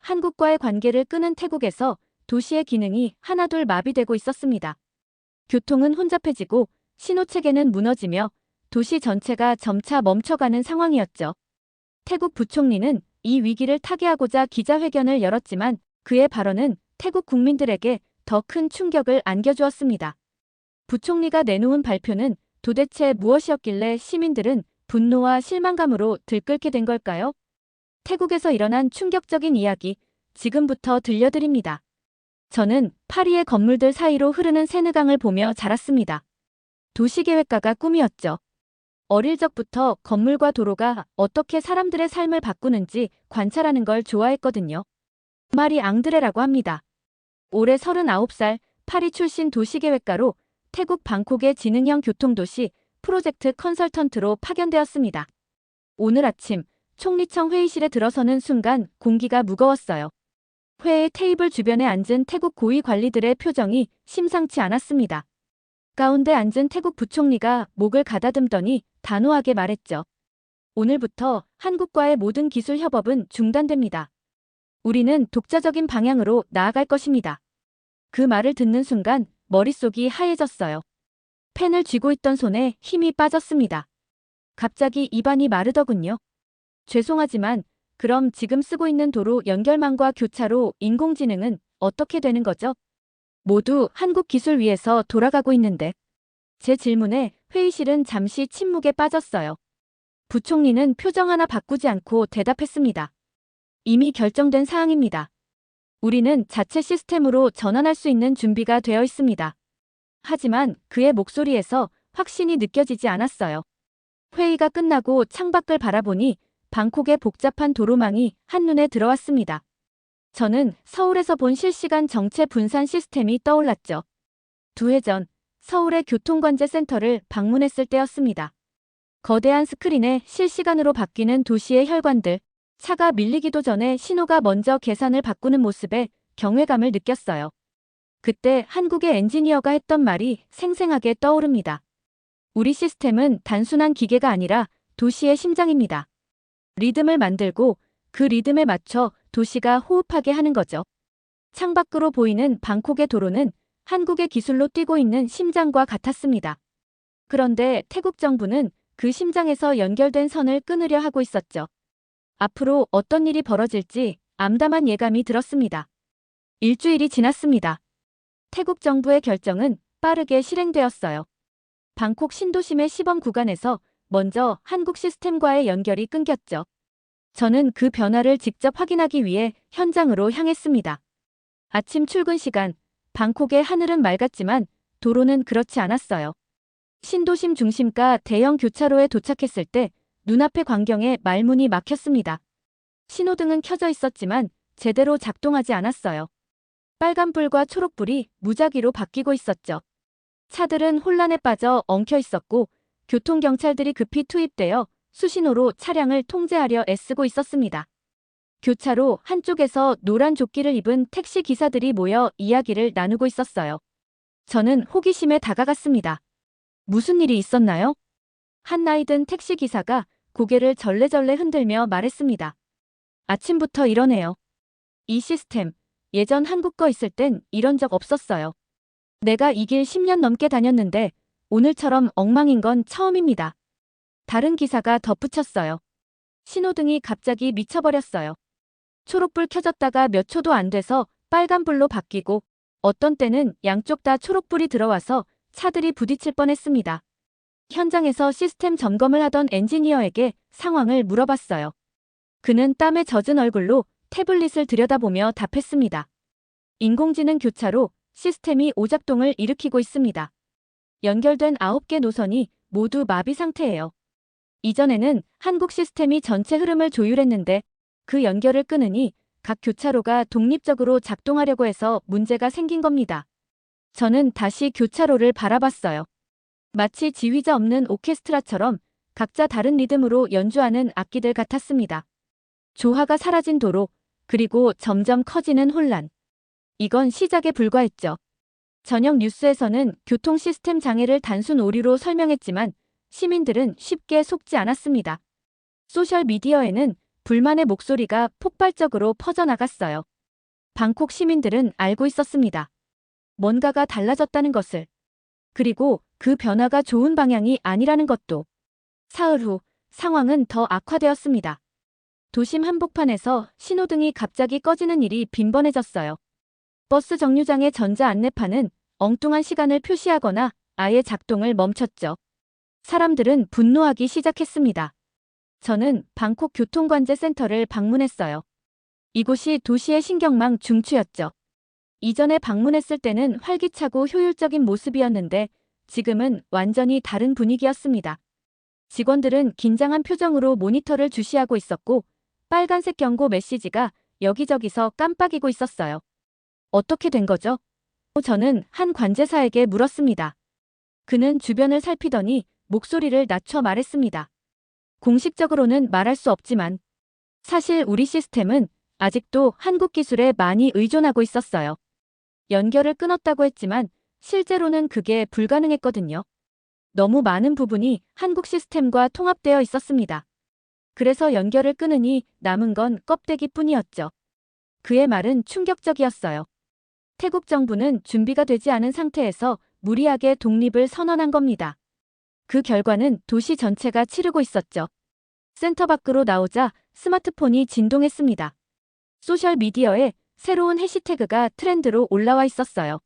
한국과의 관계를 끄는 태국에서 도시의 기능이 하나둘 마비되고 있었습니다. 교통은 혼잡해지고 신호체계는 무너지며 도시 전체가 점차 멈춰가는 상황이었죠. 태국 부총리는 이 위기를 타개하고자 기자회견을 열었지만 그의 발언은 태국 국민들에게 더 큰 충격을 안겨주었습니다. 부총리가 내놓은 발표는 도대체 무엇이었길래 시민들은 분노와 실망감으로 들끓게 된 걸까요? 태국에서 일어난 충격적인 이야기, 지금부터 들려드립니다. 저는 파리의 건물들 사이로 흐르는 세느강을 보며 자랐습니다. 도시계획가가 꿈이었죠. 어릴 적부터 건물과 도로가 어떻게 사람들의 삶을 바꾸는지 관찰하는 걸 좋아했거든요. 마리 앙드레라고 합니다. 올해 39살, 파리 출신 도시계획가로 태국 방콕의 지능형 교통도시 프로젝트 컨설턴트로 파견되었습니다. 오늘 아침 총리청 회의실에 들어서는 순간 공기가 무거웠어요. 회의 테이블 주변에 앉은 태국 고위 관리들의 표정이 심상치 않았습니다. 가운데 앉은 태국 부총리가 목을 가다듬더니 단호하게 말했죠. 오늘부터 한국과의 모든 기술 협업은 중단됩니다. 우리는 독자적인 방향으로 나아갈 것입니다. 그 말을 듣는 순간 머릿속이 하얘졌어요. 펜을 쥐고 있던 손에 힘이 빠졌습니다. 갑자기 입안이 마르더군요. 죄송하지만 그럼 지금 쓰고 있는 도로 연결망과 교차로 인공지능은 어떻게 되는 거죠? 모두 한국 기술 위에서 돌아가고 있는데. 제 질문에 회의실은 잠시 침묵에 빠졌어요. 부총리는 표정 하나 바꾸지 않고 대답했습니다. 이미 결정된 사항입니다. 우리는 자체 시스템으로 전환할 수 있는 준비가 되어 있습니다. 하지만 그의 목소리에서 확신이 느껴지지 않았어요. 회의가 끝나고 창밖을 바라보니 방콕의 복잡한 도로망이 한눈에 들어왔습니다. 저는 서울에서 본 실시간 정체 분산 시스템이 떠올랐죠. 2해 전 서울의 교통관제센터를 방문했을 때였습니다. 거대한 스크린에 실시간으로 바뀌는 도시의 혈관들, 차가 밀리기도 전에 신호가 먼저 계산을 바꾸는 모습에 경외감을 느꼈어요. 그때 한국의 엔지니어가 했던 말이 생생하게 떠오릅니다. 우리 시스템은 단순한 기계가 아니라 도시의 심장입니다. 리듬을 만들고 그 리듬에 맞춰 도시가 호흡하게 하는 거죠. 창밖으로 보이는 방콕의 도로는 한국의 기술로 뛰고 있는 심장과 같았습니다. 그런데 태국 정부는 그 심장에서 연결된 선을 끊으려 하고 있었죠. 앞으로 어떤 일이 벌어질지 암담한 예감이 들었습니다. 일주일이 지났습니다. 태국 정부의 결정은 빠르게 실행되었어요. 방콕 신도심의 시범 구간에서 먼저 한국 시스템과의 연결이 끊겼죠. 저는 그 변화를 직접 확인하기 위해 현장으로 향했습니다. 아침 출근 시간, 방콕의 하늘은 맑았지만 도로는 그렇지 않았어요. 신도심 중심가 대형 교차로에 도착했을 때 눈앞의 광경에 말문이 막혔습니다. 신호등은 켜져 있었지만 제대로 작동하지 않았어요. 빨간불과 초록불이 무작위로 바뀌고 있었죠. 차들은 혼란에 빠져 엉켜 있었고 교통경찰들이 급히 투입되어 수신호로 차량을 통제하려 애쓰고 있었습니다. 교차로 한쪽에서 노란 조끼를 입은 택시 기사들이 모여 이야기를 나누고 있었어요. 저는 호기심에 다가갔습니다. 무슨 일이 있었나요? 한 나이든 택시 기사가 고개를 절레절레 흔들며 말했습니다. 아침부터 이러네요. 이 시스템, 예전 한국 거 있을 땐 이런 적 없었어요. 내가 이 길 10년 넘게 다녔는데 오늘처럼 엉망인 건 처음입니다. 다른 기사가 덧붙였어요. 신호등이 갑자기 미쳐버렸어요. 초록불 켜졌다가 몇 초도 안 돼서 빨간불로 바뀌고 어떤 때는 양쪽 다 초록불이 들어와서 차들이 부딪힐 뻔했습니다. 현장에서 시스템 점검을 하던 엔지니어에게 상황을 물어봤어요. 그는 땀에 젖은 얼굴로 태블릿을 들여다보며 답했습니다. 인공지능 교차로 시스템이 오작동을 일으키고 있습니다. 연결된 9개 노선이 모두 마비 상태예요. 이전에는 한국 시스템이 전체 흐름을 조율했는데 그 연결을 끊으니 각 교차로가 독립적으로 작동하려고 해서 문제가 생긴 겁니다. 저는 다시 교차로를 바라봤어요. 마치 지휘자 없는 오케스트라처럼 각자 다른 리듬으로 연주하는 악기들 같았습니다. 조화가 사라진 도로, 그리고 점점 커지는 혼란. 이건 시작에 불과했죠. 저녁 뉴스에서는 교통 시스템 장애를 단순 오류로 설명했지만 시민들은 쉽게 속지 않았습니다. 소셜미디어에는 불만의 목소리가 폭발적으로 퍼져나갔어요. 방콕 시민들은 알고 있었습니다. 뭔가가 달라졌다는 것을. 그리고 그 변화가 좋은 방향이 아니라는 것도. 사흘 후 상황은 더 악화되었습니다. 도심 한복판에서 신호등이 갑자기 꺼지는 일이 빈번해졌어요. 버스 정류장의 전자 안내판은 엉뚱한 시간을 표시하거나 아예 작동을 멈췄죠. 사람들은 분노하기 시작했습니다. 저는 방콕 교통관제센터를 방문했어요. 이곳이 도시의 신경망 중추였죠. 이전에 방문했을 때는 활기차고 효율적인 모습이었는데 지금은 완전히 다른 분위기였습니다. 직원들은 긴장한 표정으로 모니터를 주시하고 있었고 빨간색 경고 메시지가 여기저기서 깜빡이고 있었어요. 어떻게 된 거죠? 저는 한 관제사에게 물었습니다. 그는 주변을 살피더니 목소리를 낮춰 말했습니다. 공식적으로는 말할 수 없지만 사실 우리 시스템은 아직도 한국 기술에 많이 의존하고 있었어요. 연결을 끊었다고 했지만 실제로는 그게 불가능했거든요. 너무 많은 부분이 한국 시스템과 통합되어 있었습니다. 그래서 연결을 끊으니 남은 건 껍데기뿐이었죠. 그의 말은 충격적이었어요. 태국 정부는 준비가 되지 않은 상태에서 무리하게 독립을 선언한 겁니다. 그 결과는 도시 전체가 치르고 있었죠. 센터 밖으로 나오자 스마트폰이 진동했습니다. 소셜미디어에 새로운 해시태그가 트렌드로 올라와 있었어요.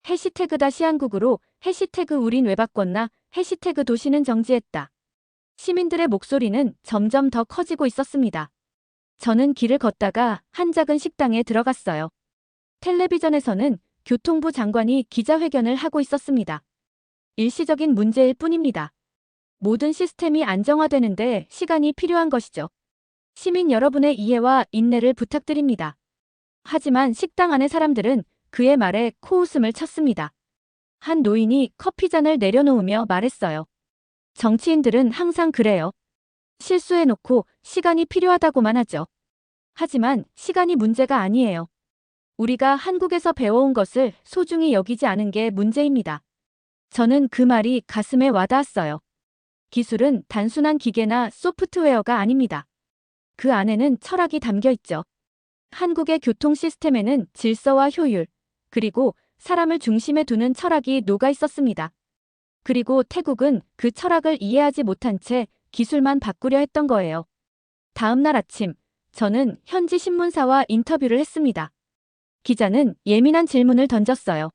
해시태그 다시 한국으로, 해시태그 우린 왜 바꿨나, 해시태그 도시는 정지했다. 시민들의 목소리는 점점 더 커지고 있었습니다. 저는 길을 걷다가 한 작은 식당에 들어갔어요. 텔레비전에서는 교통부 장관이 기자회견을 하고 있었습니다. 일시적인 문제일 뿐입니다. 모든 시스템이 안정화되는데 시간이 필요한 것이죠. 시민 여러분의 이해와 인내를 부탁드립니다. 하지만 식당 안의 사람들은 그의 말에 코웃음을 쳤습니다. 한 노인이 커피잔을 내려놓으며 말했어요. 정치인들은 항상 그래요. 실수해놓고 시간이 필요하다고만 하죠. 하지만 시간이 문제가 아니에요. 우리가 한국에서 배워온 것을 소중히 여기지 않은 게 문제입니다. 저는 그 말이 가슴에 와닿았어요. 기술은 단순한 기계나 소프트웨어가 아닙니다. 그 안에는 철학이 담겨 있죠. 한국의 교통 시스템에는 질서와 효율, 그리고 사람을 중심에 두는 철학이 녹아 있었습니다. 그리고 태국은 그 철학을 이해하지 못한 채 기술만 바꾸려 했던 거예요. 다음 날 아침, 저는 현지 신문사와 인터뷰를 했습니다. 기자는 예민한 질문을 던졌어요.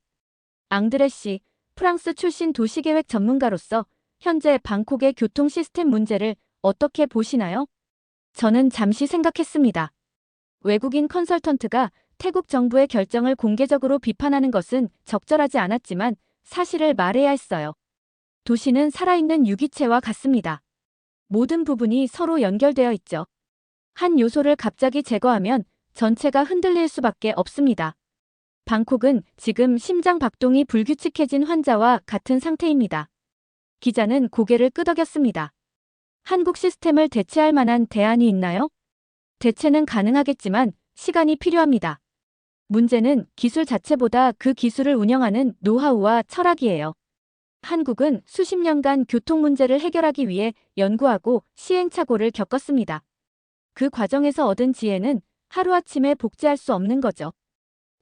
앙드레 씨, 프랑스 출신 도시계획 전문가로서 현재 방콕의 교통 시스템 문제를 어떻게 보시나요? 저는 잠시 생각했습니다. 외국인 컨설턴트가 태국 정부의 결정을 공개적으로 비판하는 것은 적절하지 않았지만 사실을 말해야 했어요. 도시는 살아있는 유기체와 같습니다. 모든 부분이 서로 연결되어 있죠. 한 요소를 갑자기 제거하면 전체가 흔들릴 수밖에 없습니다. 방콕은 지금 심장 박동이 불규칙해진 환자와 같은 상태입니다. 기자는 고개를 끄덕였습니다. 한국 시스템을 대체할 만한 대안이 있나요? 대체는 가능하겠지만 시간이 필요합니다. 문제는 기술 자체보다 그 기술을 운영하는 노하우와 철학이에요. 한국은 수십 년간 교통 문제를 해결하기 위해 연구하고 시행착오를 겪었습니다. 그 과정에서 얻은 지혜는 하루아침에 복제할 수 없는 거죠.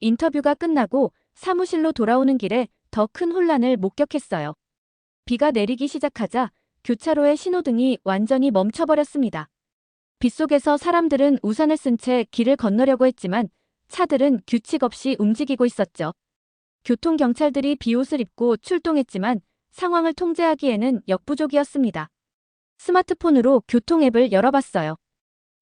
인터뷰가 끝나고 사무실로 돌아오는 길에 더 큰 혼란을 목격했어요. 비가 내리기 시작하자 교차로의 신호등이 완전히 멈춰버렸습니다. 빗속에서 사람들은 우산을 쓴 채 길을 건너려고 했지만 차들은 규칙 없이 움직이고 있었죠. 교통경찰들이 비옷을 입고 출동했지만 상황을 통제하기에는 역부족이었습니다. 스마트폰으로 교통앱을 열어봤어요.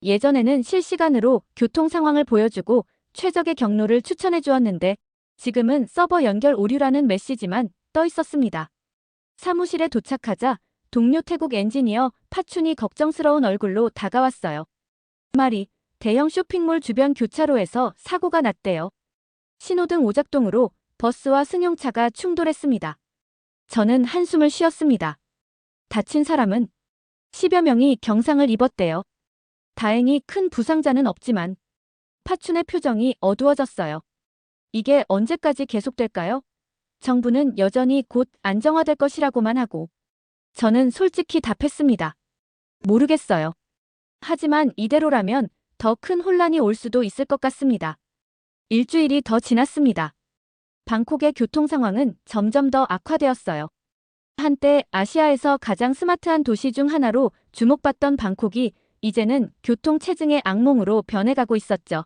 예전에는 실시간으로 교통 상황을 보여주고 최적의 경로를 추천해 주었는데 지금은 서버 연결 오류라는 메시지만 떠 있었습니다. 사무실에 도착하자 동료 태국 엔지니어 파춘이 걱정스러운 얼굴로 다가왔어요. 말이 대형 쇼핑몰 주변 교차로에서 사고가 났대요. 신호등 오작동으로 버스와 승용차가 충돌했습니다. 저는 한숨을 쉬었습니다. 다친 사람은 10여 명이 경상을 입었대요. 다행히 큰 부상자는 없지만 파춘의 표정이 어두워졌어요. 이게 언제까지 계속될까요? 정부는 여전히 곧 안정화될 것이라고만 하고 저는 솔직히 답했습니다. 모르겠어요. 하지만 이대로라면 더 큰 혼란이 올 수도 있을 것 같습니다. 일주일이 더 지났습니다. 방콕의 교통 상황은 점점 더 악화되었어요. 한때 아시아에서 가장 스마트한 도시 중 하나로 주목받던 방콕이 이제는 교통 체증의 악몽으로 변해가고 있었죠.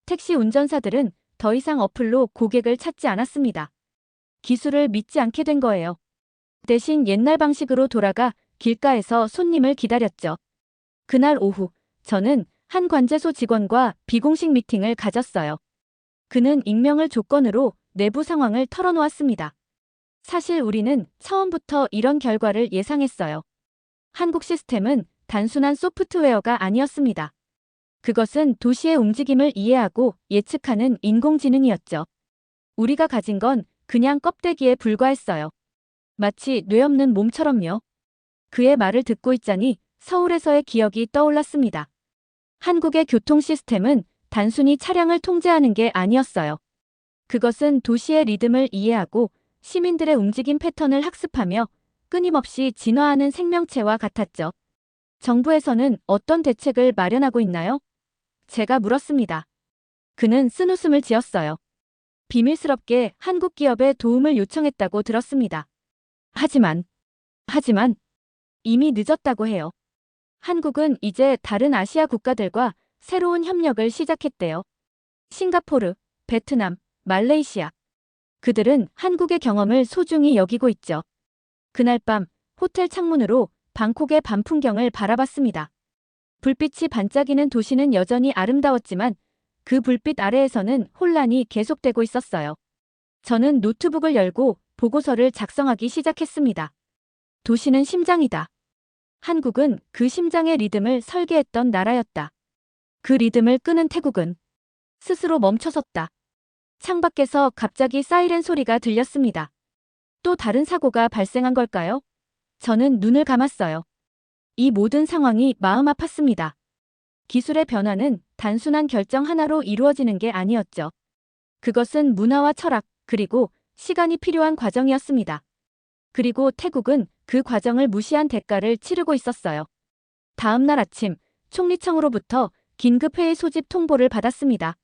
택시 운전사들은 더 이상 어플로 고객을 찾지 않았습니다. 기술을 믿지 않게 된 거예요. 대신 옛날 방식으로 돌아가 길가에서 손님을 기다렸죠. 그날 오후, 저는 한 관제소 직원과 비공식 미팅을 가졌어요. 그는 익명을 조건으로 내부 상황을 털어놓았습니다. 사실 우리는 처음부터 이런 결과를 예상했어요. 한국 시스템은 단순한 소프트웨어가 아니었습니다. 그것은 도시의 움직임을 이해하고 예측하는 인공지능이었죠. 우리가 가진 건 그냥 껍데기에 불과했어요. 마치 뇌 없는 몸처럼요. 그의 말을 듣고 있자니 서울에서의 기억이 떠올랐습니다. 한국의 교통 시스템은 단순히 차량을 통제하는 게 아니었어요. 그것은 도시의 리듬을 이해하고 시민들의 움직임 패턴을 학습하며 끊임없이 진화하는 생명체와 같았죠. 정부에서는 어떤 대책을 마련하고 있나요? 제가 물었습니다. 그는 쓴웃음을 지었어요. 비밀스럽게 한국 기업에 도움을 요청했다고 들었습니다. 하지만 이미 늦었다고 해요. 한국은 이제 다른 아시아 국가들과 새로운 협력을 시작했대요. 싱가포르, 베트남, 말레이시아. 그들은 한국의 경험을 소중히 여기고 있죠. 그날 밤 호텔 창문으로 방콕의 밤 풍경을 바라봤습니다. 불빛이 반짝이는 도시는 여전히 아름다웠지만 그 불빛 아래에서는 혼란이 계속되고 있었어요. 저는 노트북을 열고 보고서를 작성하기 시작했습니다. 도시는 심장이다. 한국은 그 심장의 리듬을 설계했던 나라였다. 그 리듬을 끄는 태국은 스스로 멈춰섰다. 창밖에서 갑자기 사이렌 소리가 들렸습니다. 또 다른 사고가 발생한 걸까요? 저는 눈을 감았어요. 이 모든 상황이 마음 아팠습니다. 기술의 변화는 단순한 결정 하나로 이루어지는 게 아니었죠. 그것은 문화와 철학, 그리고 시간이 필요한 과정이었습니다. 그리고 태국은 그 과정을 무시한 대가를 치르고 있었어요. 다음 날 아침, 총리청으로부터 긴급회의 소집 통보를 받았습니다.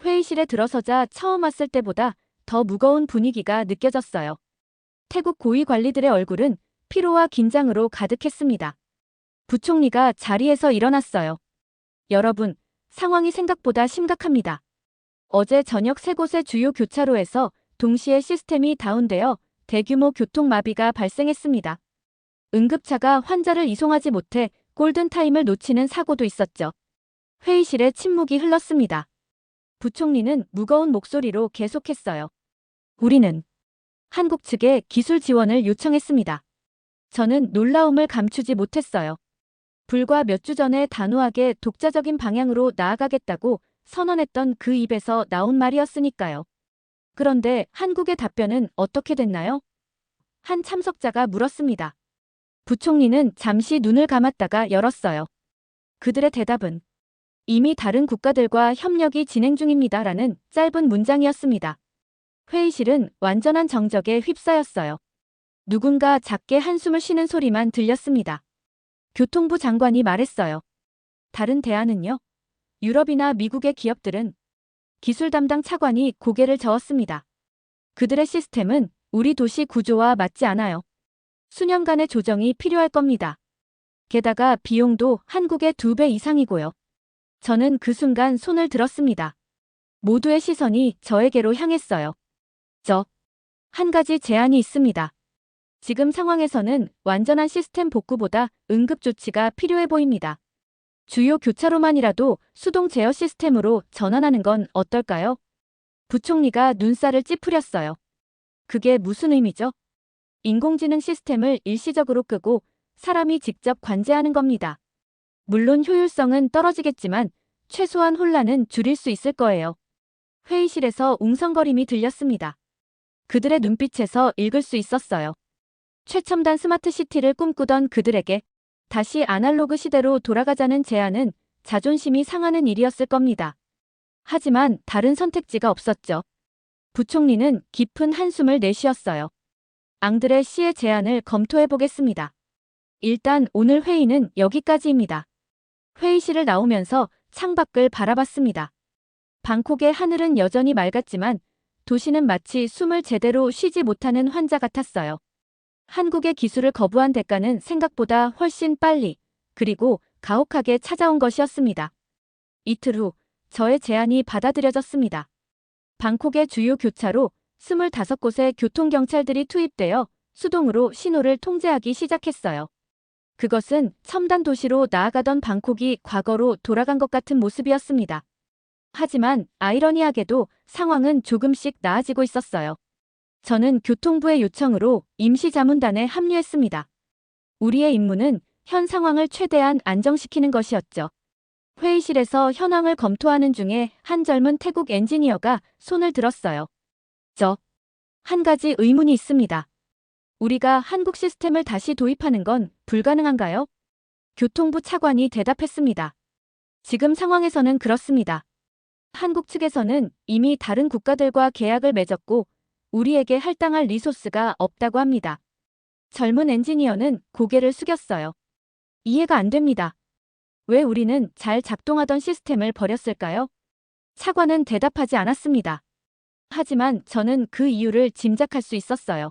회의실에 들어서자 처음 왔을 때보다 더 무거운 분위기가 느껴졌어요. 태국 고위 관리들의 얼굴은 피로와 긴장으로 가득했습니다. 부총리가 자리에서 일어났어요. 여러분, 상황이 생각보다 심각합니다. 어제 저녁 세 곳의 주요 교차로에서 동시에 시스템이 다운되어 대규모 교통마비가 발생했습니다. 응급차가 환자를 이송하지 못해 골든타임을 놓치는 사고도 있었죠. 회의실에 침묵이 흘렀습니다. 부총리는 무거운 목소리로 계속했어요. 우리는 한국 측에 기술 지원을 요청했습니다. 저는 놀라움을 감추지 못했어요. 불과 몇 주 전에 단호하게 독자적인 방향으로 나아가겠다고 선언했던 그 입에서 나온 말이었으니까요. 그런데 한국의 답변은 어떻게 됐나요? 한 참석자가 물었습니다. 부총리는 잠시 눈을 감았다가 열었어요. 그들의 대답은 이미 다른 국가들과 협력이 진행 중입니다라는 짧은 문장이었습니다. 회의실은 완전한 정적에 휩싸였어요. 누군가 작게 한숨을 쉬는 소리만 들렸습니다. 교통부 장관이 말했어요. 다른 대안은요? 유럽이나 미국의 기업들은 기술 담당 차관이 고개를 저었습니다. 그들의 시스템은 우리 도시 구조와 맞지 않아요. 수년간의 조정이 필요할 겁니다. 게다가 비용도 한국의 2배 이상이고요. 저는 그 순간 손을 들었습니다. 모두의 시선이 저에게로 향했어요. 한 가지 제안이 있습니다. 지금 상황에서는 완전한 시스템 복구보다 응급 조치가 필요해 보입니다. 주요 교차로만이라도 수동 제어 시스템으로 전환하는 건 어떨까요? 부총리가 눈살을 찌푸렸어요. 그게 무슨 의미죠? 인공지능 시스템을 일시적으로 끄고 사람이 직접 관제하는 겁니다. 물론 효율성은 떨어지겠지만 최소한 혼란은 줄일 수 있을 거예요. 회의실에서 웅성거림이 들렸습니다. 그들의 눈빛에서 읽을 수 있었어요. 최첨단 스마트 시티를 꿈꾸던 그들에게 다시 아날로그 시대로 돌아가자는 제안은 자존심이 상하는 일이었을 겁니다. 하지만 다른 선택지가 없었죠. 부총리는 깊은 한숨을 내쉬었어요. 앙드레 씨의 제안을 검토해 보겠습니다. 일단 오늘 회의는 여기까지입니다. 회의실을 나오면서 창밖을 바라봤습니다. 방콕의 하늘은 여전히 맑았지만 도시는 마치 숨을 제대로 쉬지 못하는 환자 같았어요. 한국의 기술을 거부한 대가는 생각보다 훨씬 빨리, 그리고 가혹하게 찾아온 것이었습니다. 이틀 후, 저의 제안이 받아들여졌습니다. 방콕의 주요 교차로 25곳의 교통경찰들이 투입되어 수동으로 신호를 통제하기 시작했어요. 그것은 첨단 도시로 나아가던 방콕이 과거로 돌아간 것 같은 모습이었습니다. 하지만 아이러니하게도 상황은 조금씩 나아지고 있었어요. 저는 교통부의 요청으로 임시자문단에 합류했습니다. 우리의 임무는 현 상황을 최대한 안정시키는 것이었죠. 회의실에서 현황을 검토하는 중에 한 젊은 태국 엔지니어가 손을 들었어요. 한 가지 의문이 있습니다. 우리가 한국 시스템을 다시 도입하는 건 불가능한가요? 교통부 차관이 대답했습니다. 지금 상황에서는 그렇습니다. 한국 측에서는 이미 다른 국가들과 계약을 맺었고 우리에게 할당할 리소스가 없다고 합니다. 젊은 엔지니어는 고개를 숙였어요. 이해가 안 됩니다. 왜 우리는 잘 작동하던 시스템을 버렸을까요? 차관은 대답하지 않았습니다. 하지만 저는 그 이유를 짐작할 수 있었어요.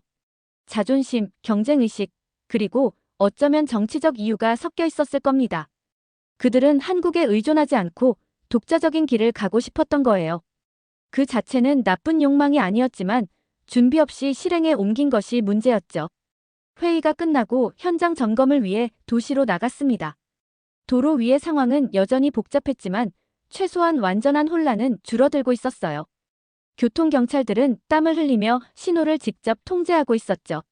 자존심, 경쟁의식, 그리고 어쩌면 정치적 이유가 섞여 있었을 겁니다. 그들은 한국에 의존하지 않고 독자적인 길을 가고 싶었던 거예요. 그 자체는 나쁜 욕망이 아니었지만 준비 없이 실행에 옮긴 것이 문제였죠. 회의가 끝나고 현장 점검을 위해 도시로 나갔습니다. 도로 위의 상황은 여전히 복잡했지만 최소한 완전한 혼란은 줄어들고 있었어요. 교통경찰들은 땀을 흘리며 신호를 직접 통제하고 있었죠.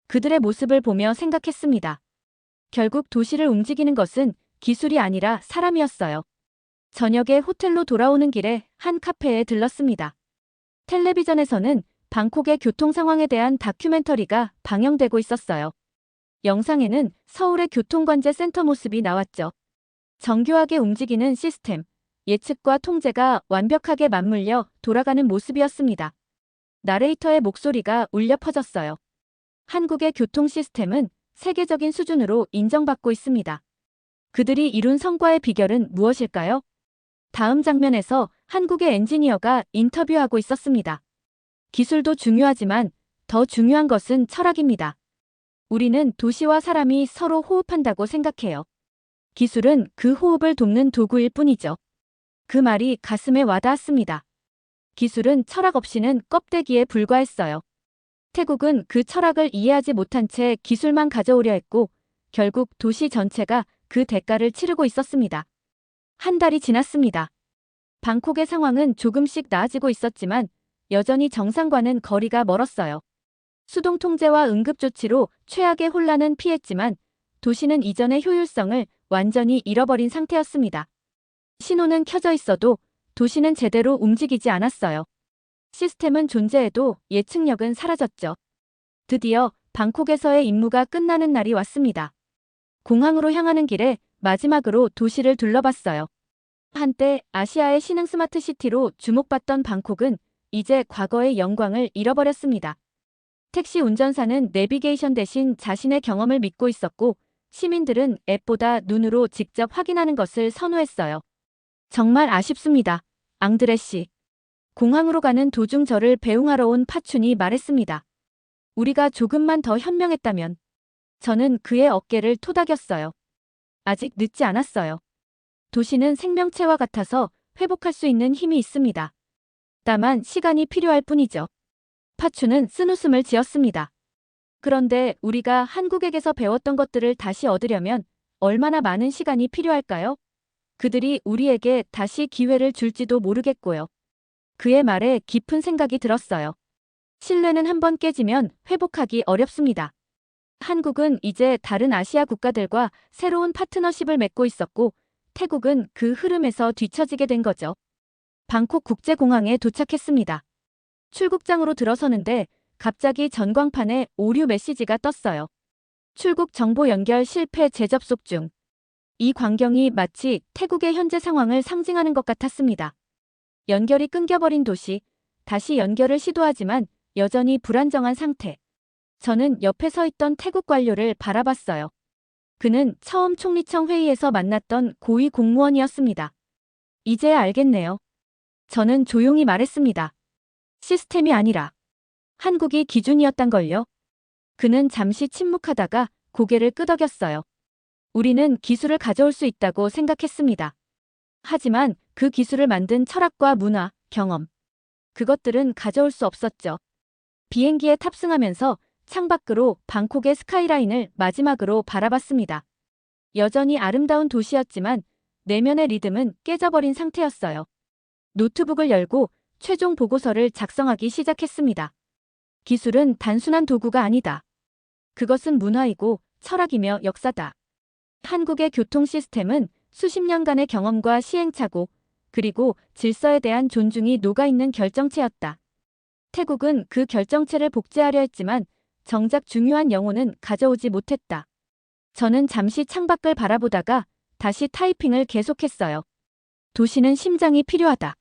그들의 모습을 보며 생각했습니다. 결국 도시를 움직이는 것은 기술이 아니라 사람이었어요. 저녁에 호텔로 돌아오는 길에 한 카페에 들렀습니다. 텔레비전에서는 방콕의 교통 상황에 대한 다큐멘터리가 방영되고 있었어요. 영상에는 서울의 교통관제 센터 모습이 나왔죠. 정교하게 움직이는 시스템, 예측과 통제가 완벽하게 맞물려 돌아가는 모습이었습니다. 나레이터의 목소리가 울려 퍼졌어요. 한국의 교통 시스템은 세계적인 수준으로 인정받고 있습니다. 그들이 이룬 성과의 비결은 무엇일까요? 다음 장면에서 한국의 엔지니어가 인터뷰하고 있었습니다. 기술도 중요하지만 더 중요한 것은 철학입니다. 우리는 도시와 사람이 서로 호흡한다고 생각해요. 기술은 그 호흡을 돕는 도구일 뿐이죠. 그 말이 가슴에 와닿았습니다. 기술은 철학 없이는 껍데기에 불과했어요. 태국은 그 철학을 이해하지 못한 채 기술만 가져오려 했고 결국 도시 전체가 그 대가를 치르고 있었습니다. 한 달이 지났습니다. 방콕의 상황은 조금씩 나아지고 있었지만 여전히 정상과는 거리가 멀었어요. 수동 통제와 응급조치로 최악의 혼란은 피했지만 도시는 이전의 효율성을 완전히 잃어버린 상태였습니다. 신호는 켜져 있어도 도시는 제대로 움직이지 않았어요. 시스템은 존재해도 예측력은 사라졌죠. 드디어 방콕에서의 임무가 끝나는 날이 왔습니다. 공항으로 향하는 길에 마지막으로 도시를 둘러봤어요. 한때 아시아의 신흥 스마트 시티로 주목받던 방콕은 이제 과거의 영광을 잃어버렸습니다. 택시 운전사는 내비게이션 대신 자신의 경험을 믿고 있었고 시민들은 앱보다 눈으로 직접 확인하는 것을 선호했어요. 정말 아쉽습니다. 앙드레 씨. 공항으로 가는 도중 저를 배웅하러 온 파춘이 말했습니다. 우리가 조금만 더 현명했다면. 저는 그의 어깨를 토닥였어요. 아직 늦지 않았어요. 도시는 생명체와 같아서 회복할 수 있는 힘이 있습니다. 다만 시간이 필요할 뿐이죠. 파춘은 쓴웃음을 지었습니다. 그런데 우리가 한국에게서 배웠던 것들을 다시 얻으려면 얼마나 많은 시간이 필요할까요? 그들이 우리에게 다시 기회를 줄지도 모르겠고요. 그의 말에 깊은 생각이 들었어요. 신뢰는 한번 깨지면 회복하기 어렵습니다. 한국은 이제 다른 아시아 국가들과 새로운 파트너십을 맺고 있었고 태국은 그 흐름에서 뒤처지게 된 거죠. 방콕 국제공항에 도착했습니다. 출국장으로 들어서는데 갑자기 전광판에 오류 메시지가 떴어요. 출국 정보 연결 실패 재접속 중. 이 광경이 마치 태국의 현재 상황을 상징하는 것 같았습니다. 연결이 끊겨버린 도시, 다시 연결을 시도하지만 여전히 불안정한 상태. 저는 옆에 서 있던 태국 관료를 바라봤어요. 그는 처음 총리청 회의에서 만났던 고위 공무원이었습니다. 이제야 알겠네요. 저는 조용히 말했습니다. 시스템이 아니라 한국이 기준이었단걸요. 그는 잠시 침묵하다가 고개를 끄덕였어요. 우리는 기술을 가져올 수 있다고 생각했습니다. 하지만 그 기술을 만든 철학과 문화, 경험, 그것들은 가져올 수 없었죠. 비행기에 탑승하면서 창밖으로 방콕의 스카이라인을 마지막으로 바라봤습니다. 여전히 아름다운 도시였지만 내면의 리듬은 깨져버린 상태였어요. 노트북을 열고 최종 보고서를 작성하기 시작했습니다. 기술은 단순한 도구가 아니다. 그것은 문화이고 철학이며 역사다. 한국의 교통 시스템은 수십 년간의 경험과 시행착오, 그리고 질서에 대한 존중이 녹아있는 결정체였다. 태국은 그 결정체를 복제하려 했지만 정작 중요한 영혼은 가져오지 못했다. 저는 잠시 창밖을 바라보다가 다시 타이핑을 계속했어요. 도시는 심장이 필요하다.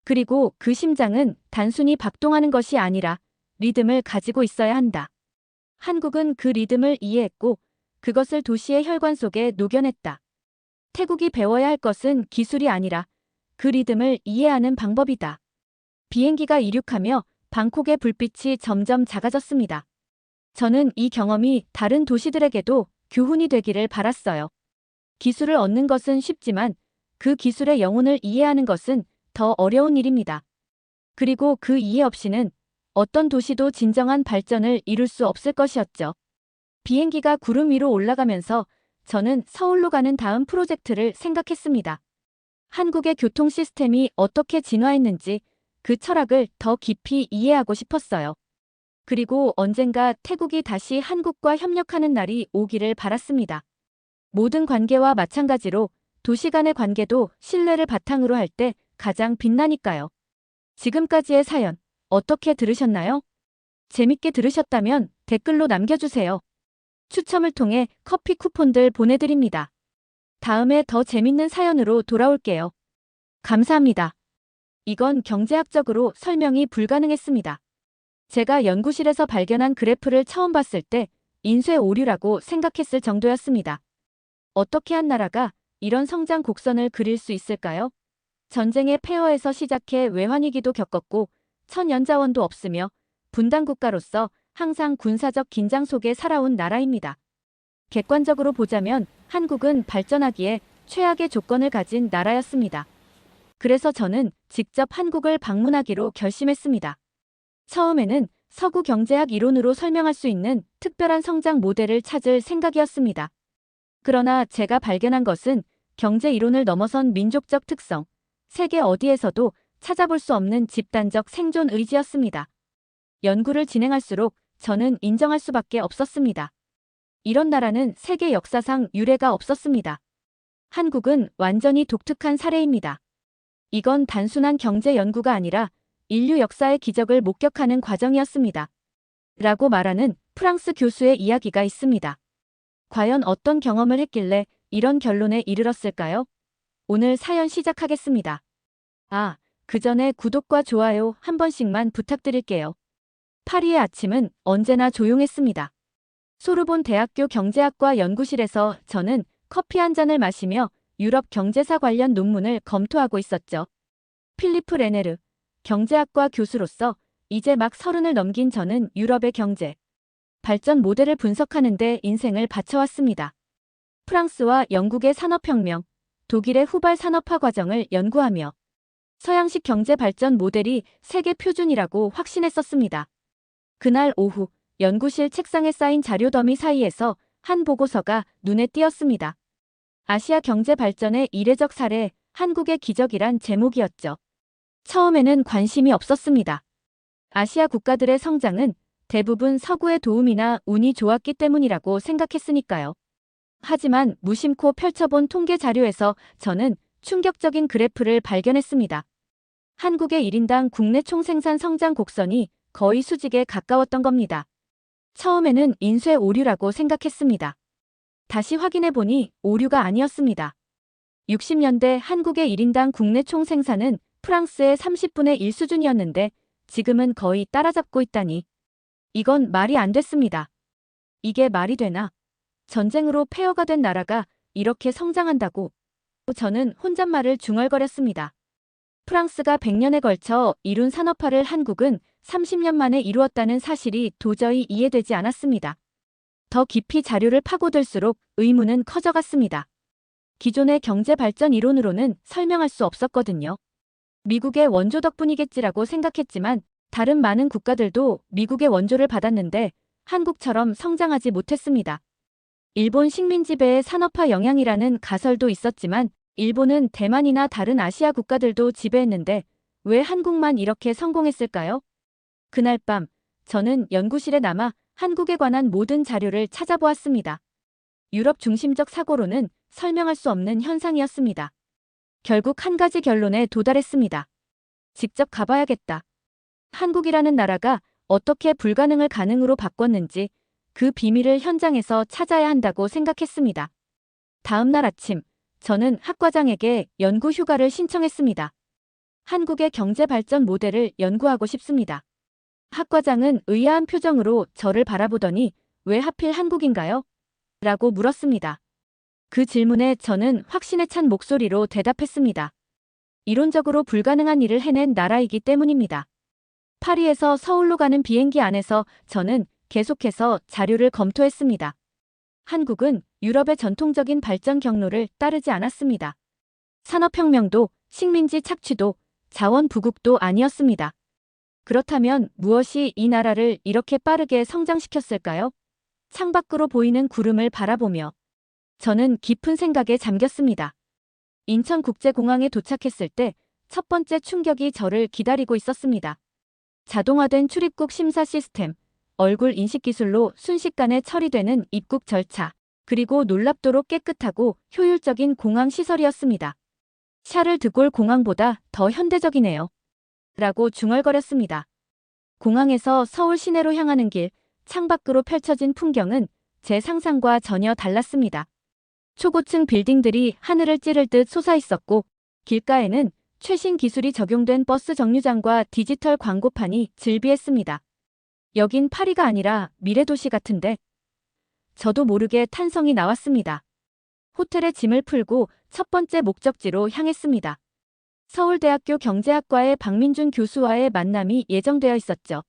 그리고 그 심장은 단순히 박동하는 것이 아니라 리듬을 가지고 있어야 한다. 한국은 그 리듬을 이해했고 그것을 도시의 혈관 속에 녹여냈다. 태국이 배워야 할 것은 기술이 아니라 그 리듬을 이해하는 방법이다. 비행기가 이륙하며 방콕의 불빛이 점점 작아졌습니다. 저는 이 경험이 다른 도시들에게도 교훈이 되기를 바랐어요. 기술을 얻는 것은 쉽지만 그 기술의 영혼을 이해하는 것은 더 어려운 일입니다. 그리고 그 이해 없이는 어떤 도시도 진정한 발전을 이룰 수 없을 것이었죠. 비행기가 구름 위로 올라가면서 저는 서울로 가는 다음 프로젝트를 생각했습니다. 한국의 교통 시스템이 어떻게 진화했는지 그 철학을 더 깊이 이해하고 싶었어요. 그리고 언젠가 태국이 다시 한국과 협력하는 날이 오기를 바랐습니다. 모든 관계와 마찬가지로 도시 간의 관계도 신뢰를 바탕으로 할 때 가장 빛나니까요. 지금까지의 사연 어떻게 들으셨나요? 재밌게 들으셨다면 댓글로 남겨주세요. 추첨을 통해 커피 쿠폰들 보내드립니다. 다음에 더 재밌는 사연으로 돌아올게요. 감사합니다. 이건 경제학적으로 설명이 불가능했습니다. 제가 연구실에서 발견한 그래프를 처음 봤을 때 인쇄 오류라고 생각했을 정도였습니다. 어떻게 한 나라가 이런 성장 곡선을 그릴 수 있을까요? 전쟁의 폐허에서 시작해 외환위기도 겪었고 천연자원도 없으며 분단국가로서 항상 군사적 긴장 속에 살아온 나라입니다. 객관적으로 보자면 한국은 발전하기에 최악의 조건을 가진 나라였습니다. 그래서 저는 직접 한국을 방문하기로 결심했습니다. 처음에는 서구 경제학 이론으로 설명할 수 있는 특별한 성장 모델을 찾을 생각이었습니다. 그러나 제가 발견한 것은 경제 이론을 넘어선 민족적 특성, 세계 어디에서도 찾아볼 수 없는 집단적 생존 의지였습니다. 연구를 진행할수록 저는 인정할 수밖에 없었습니다. 이런 나라는 세계 역사상 유례가 없었습니다. 한국은 완전히 독특한 사례입니다. 이건 단순한 경제 연구가 아니라 인류 역사의 기적을 목격하는 과정이었습니다. 라고 말하는 프랑스 교수의 이야기가 있습니다. 과연 어떤 경험을 했길래 이런 결론에 이르렀을까요? 오늘 사연 시작하겠습니다. 그 전에 구독과 좋아요 한 번씩만 부탁드릴게요. 파리의 아침은 언제나 조용했습니다. 소르본 대학교 경제학과 연구실에서 저는 커피 한 잔을 마시며 유럽 경제사 관련 논문을 검토하고 있었죠. 필리프 레네르, 경제학과 교수로서 이제 막 30을 넘긴 저는 유럽의 경제 발전 모델을 분석하는 데 인생을 바쳐왔습니다. 프랑스와 영국의 산업혁명, 독일의 후발 산업화 과정을 연구하며 서양식 경제 발전 모델이 세계 표준이라고 확신했었습니다. 그날 오후 연구실 책상에 쌓인 자료 더미 사이에서 한 보고서가 눈에 띄었습니다. 아시아 경제 발전의 이례적 사례, 한국의 기적이란 제목이었죠. 처음에는 관심이 없었습니다. 아시아 국가들의 성장은 대부분 서구의 도움이나 운이 좋았기 때문이라고 생각했으니까요. 하지만 무심코 펼쳐본 통계 자료에서 저는 충격적인 그래프를 발견했습니다. 한국의 1인당 국내 총생산 성장 곡선이 거의 수직에 가까웠던 겁니다. 처음에는 인쇄 오류라고 생각했습니다. 다시 확인해보니 오류가 아니었습니다. 60년대 한국의 1인당 국내 총생산은 프랑스의 30분의 1 수준이었는데 지금은 거의 따라잡고 있다니. 이건 말이 안 됐습니다. 이게 말이 되나? 전쟁으로 폐허가 된 나라가 이렇게 성장한다고. 저는 혼잣말을 중얼거렸습니다. 프랑스가 100년에 걸쳐 이룬 산업화를 한국은 30년 만에 이루었다는 사실이 도저히 이해되지 않았습니다. 더 깊이 자료를 파고들수록 의문은 커져갔습니다. 기존의 경제 발전 이론으로는 설명할 수 없었거든요. 미국의 원조 덕분이겠지라고 생각했지만 다른 많은 국가들도 미국의 원조를 받았는데 한국처럼 성장하지 못했습니다. 일본 식민지배의 산업화 영향이라는 가설도 있었지만 일본은 대만이나 다른 아시아 국가들도 지배했는데 왜 한국만 이렇게 성공했을까요? 그날 밤 저는 연구실에 남아 한국에 관한 모든 자료를 찾아보았습니다. 유럽 중심적 사고로는 설명할 수 없는 현상이었습니다. 결국 한 가지 결론에 도달했습니다. 직접 가봐야겠다. 한국이라는 나라가 어떻게 불가능을 가능으로 바꿨는지 그 비밀을 현장에서 찾아야 한다고 생각했습니다. 다음 날 아침, 저는 학과장에게 연구 휴가를 신청했습니다. 한국의 경제 발전 모델을 연구하고 싶습니다. 학과장은 의아한 표정으로 저를 바라보더니 왜 하필 한국인가요? 라고 물었습니다. 그 질문에 저는 확신에 찬 목소리로 대답했습니다. 이론적으로 불가능한 일을 해낸 나라이기 때문입니다. 파리에서 서울로 가는 비행기 안에서 저는 계속해서 자료를 검토했습니다. 한국은 유럽의 전통적인 발전 경로를 따르지 않았습니다. 산업혁명도 식민지 착취도 자원 부국도 아니었습니다. 그렇다면 무엇이 이 나라를 이렇게 빠르게 성장시켰을까요? 창밖으로 보이는 구름을 바라보며 저는 깊은 생각에 잠겼습니다. 인천국제공항에 도착했을 때 첫 번째 충격이 저를 기다리고 있었습니다. 자동화된 출입국 심사 시스템, 얼굴 인식 기술로 순식간에 처리되는 입국 절차, 그리고 놀랍도록 깨끗하고 효율적인 공항 시설이었습니다. 샤를 드골 공항보다 더 현대적이네요. 라고 중얼거렸습니다. 공항에서 서울 시내로 향하는 길, 창밖으로 펼쳐진 풍경은 제 상상과 전혀 달랐습니다. 초고층 빌딩들이 하늘을 찌를 듯 솟아있었고 길가에는 최신 기술이 적용된 버스 정류장과 디지털 광고판이 즐비했습니다. 여긴 파리가 아니라 미래도시 같은데. 저도 모르게 탄성이 나왔습니다. 호텔에 짐을 풀고 첫 번째 목적지로 향했습니다. 서울대학교 경제학과의 박민준 교수와의 만남이 예정되어 있었죠.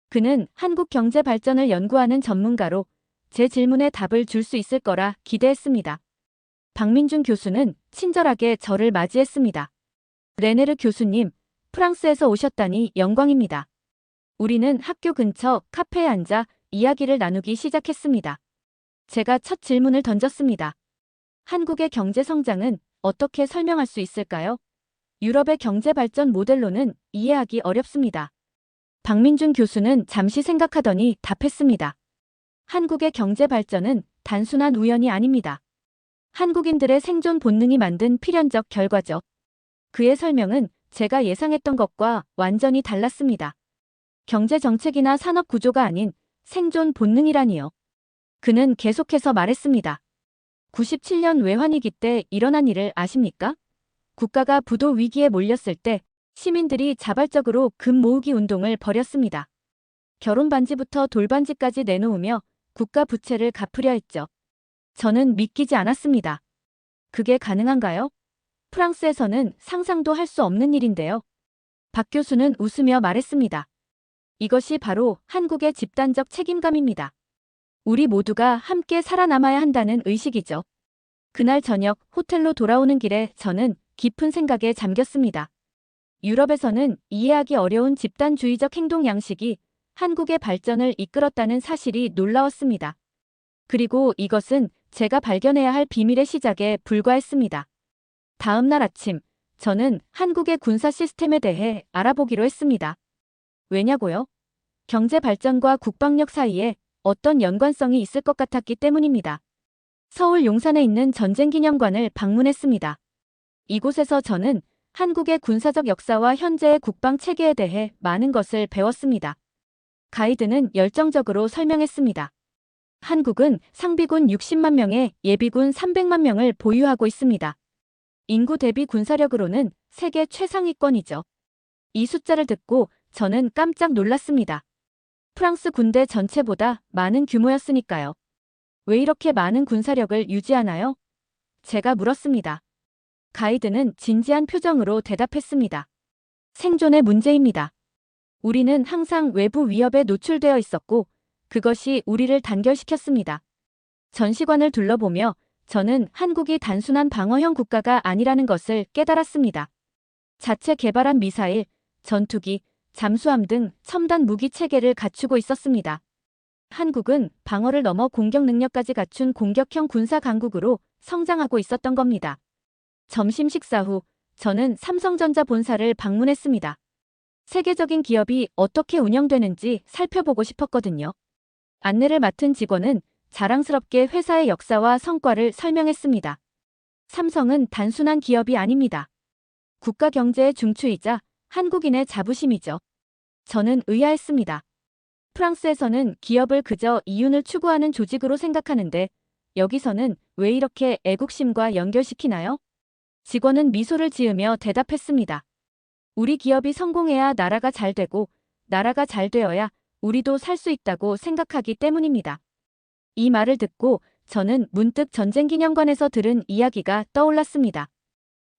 그는 한국 경제 발전을 연구하는 전문가로 제 질문에 답을 줄 수 있을 거라 기대했습니다. 박민준 교수는 친절하게 저를 맞이했습니다. 레네르 교수님, 프랑스에서 오셨다니 영광입니다. 우리는 학교 근처 카페에 앉아 이야기를 나누기 시작했습니다. 제가 첫 질문을 던졌습니다. 한국의 경제 성장은 어떻게 설명할 수 있을까요? 유럽의 경제 발전 모델로는 이해하기 어렵습니다. 박민준 교수는 잠시 생각하더니 답했습니다. 한국의 경제 발전은 단순한 우연이 아닙니다. 한국인들의 생존 본능이 만든 필연적 결과죠. 그의 설명은 제가 예상했던 것과 완전히 달랐습니다. 경제 정책이나 산업 구조가 아닌 생존 본능이라니요. 그는 계속해서 말했습니다. 97년 외환위기 때 일어난 일을 아십니까? 국가가 부도 위기에 몰렸을 때 시민들이 자발적으로 금 모으기 운동을 벌였습니다. 결혼 반지부터 돌반지까지 내놓으며 국가 부채를 갚으려 했죠. 저는 믿기지 않았습니다. 그게 가능한가요? 프랑스에서는 상상도 할 수 없는 일인데요. 박 교수는 웃으며 말했습니다. 이것이 바로 한국의 집단적 책임감입니다. 우리 모두가 함께 살아남아야 한다는 의식이죠. 그날 저녁 호텔로 돌아오는 길에 저는 깊은 생각에 잠겼습니다. 유럽에서는 이해하기 어려운 집단주의적 행동 양식이 한국의 발전을 이끌었다는 사실이 놀라웠습니다. 그리고 이것은 제가 발견해야 할 비밀의 시작에 불과했습니다. 다음 날 아침, 저는 한국의 군사 시스템에 대해 알아보기로 했습니다. 왜냐고요? 경제 발전과 국방력 사이에 어떤 연관성이 있을 것 같았기 때문입니다. 서울 용산에 있는 전쟁기념관을 방문했습니다. 이곳에서 저는 한국의 군사적 역사와 현재의 국방 체계에 대해 많은 것을 배웠습니다. 가이드는 열정적으로 설명했습니다. 한국은 상비군 60만 명에 예비군 300만 명을 보유하고 있습니다. 인구 대비 군사력으로는 세계 최상위권이죠. 이 숫자를 듣고 저는 깜짝 놀랐습니다. 프랑스 군대 전체보다 많은 규모였으니까요. 왜 이렇게 많은 군사력을 유지하나요? 제가 물었습니다. 가이드는 진지한 표정으로 대답했습니다. 생존의 문제입니다. 우리는 항상 외부 위협에 노출되어 있었고 그것이 우리를 단결시켰습니다. 전시관을 둘러보며 저는 한국이 단순한 방어형 국가가 아니라는 것을 깨달았습니다. 자체 개발한 미사일, 전투기, 잠수함 등 첨단 무기 체계를 갖추고 있었습니다. 한국은 방어를 넘어 공격 능력까지 갖춘 공격형 군사 강국으로 성장하고 있었던 겁니다. 점심 식사 후 저는 삼성전자 본사를 방문했습니다. 세계적인 기업이 어떻게 운영되는지 살펴보고 싶었거든요. 안내를 맡은 직원은 자랑스럽게 회사의 역사와 성과를 설명했습니다. 삼성은 단순한 기업이 아닙니다. 국가 경제의 중추이자 한국인의 자부심이죠. 저는 의아했습니다. 프랑스에서는 기업을 그저 이윤을 추구하는 조직으로 생각하는데 여기서는 왜 이렇게 애국심과 연결시키나요? 직원은 미소를 지으며 대답했습니다. 우리 기업이 성공해야 나라가 잘 되고 나라가 잘 되어야 우리도 살 수 있다고 생각하기 때문입니다. 이 말을 듣고 저는 문득 전쟁기념관에서 들은 이야기가 떠올랐습니다.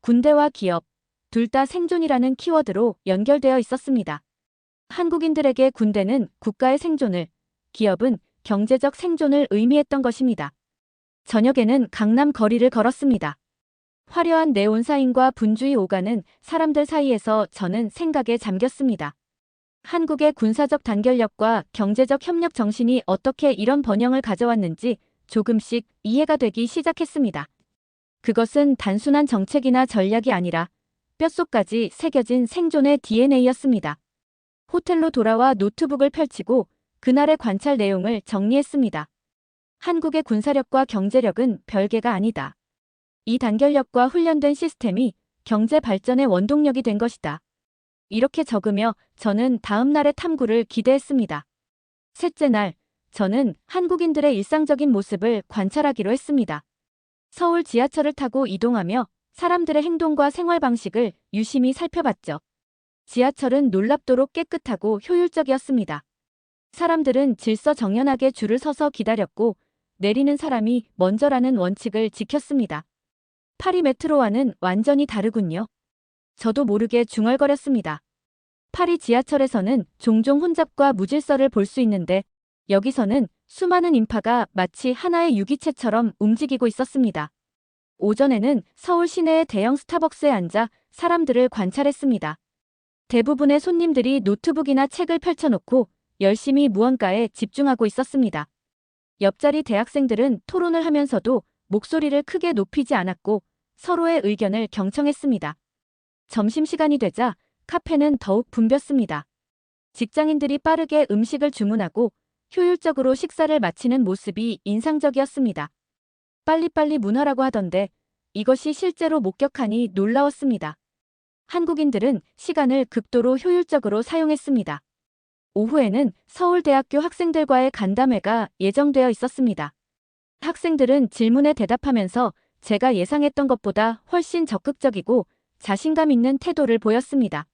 군대와 기업, 둘 다 생존이라는 키워드로 연결되어 있었습니다. 한국인들에게 군대는 국가의 생존을, 기업은 경제적 생존을 의미했던 것입니다. 저녁에는 강남 거리를 걸었습니다. 화려한 네온사인과 분주히 오가는 사람들 사이에서 저는 생각에 잠겼습니다. 한국의 군사적 단결력과 경제적 협력 정신이 어떻게 이런 번영을 가져왔는지 조금씩 이해가 되기 시작했습니다. 그것은 단순한 정책이나 전략이 아니라 뼛속까지 새겨진 생존의 DNA였습니다. 호텔로 돌아와 노트북을 펼치고 그날의 관찰 내용을 정리했습니다. 한국의 군사력과 경제력은 별개가 아니다. 이 단결력과 훈련된 시스템이 경제 발전의 원동력이 된 것이다. 이렇게 적으며 저는 다음 날의 탐구를 기대했습니다. 셋째 날, 저는 한국인들의 일상적인 모습을 관찰하기로 했습니다. 서울 지하철을 타고 이동하며 사람들의 행동과 생활 방식을 유심히 살펴봤죠. 지하철은 놀랍도록 깨끗하고 효율적이었습니다. 사람들은 질서정연하게 줄을 서서 기다렸고 내리는 사람이 먼저라는 원칙을 지켰습니다. 파리 메트로와는 완전히 다르군요. 저도 모르게 중얼거렸습니다. 파리 지하철에서는 종종 혼잡과 무질서를 볼 수 있는데 여기서는 수많은 인파가 마치 하나의 유기체처럼 움직이고 있었습니다. 오전에는 서울 시내의 대형 스타벅스에 앉아 사람들을 관찰했습니다. 대부분의 손님들이 노트북이나 책을 펼쳐놓고 열심히 무언가에 집중하고 있었습니다. 옆자리 대학생들은 토론을 하면서도 목소리를 크게 높이지 않았고 서로의 의견을 경청했습니다. 점심시간이 되자 카페는 더욱 붐볐습니다. 직장인들이 빠르게 음식을 주문하고 효율적으로 식사를 마치는 모습이 인상적이었습니다. 빨리빨리 문화라고 하던데 이것이 실제로 목격하니 놀라웠습니다. 한국인들은 시간을 극도로 효율적으로 사용했습니다. 오후에는 서울대학교 학생들과의 간담회가 예정되어 있었습니다. 학생들은 질문에 대답하면서 제가 예상했던 것보다 훨씬 적극적이고 자신감 있는 태도를 보였습니다.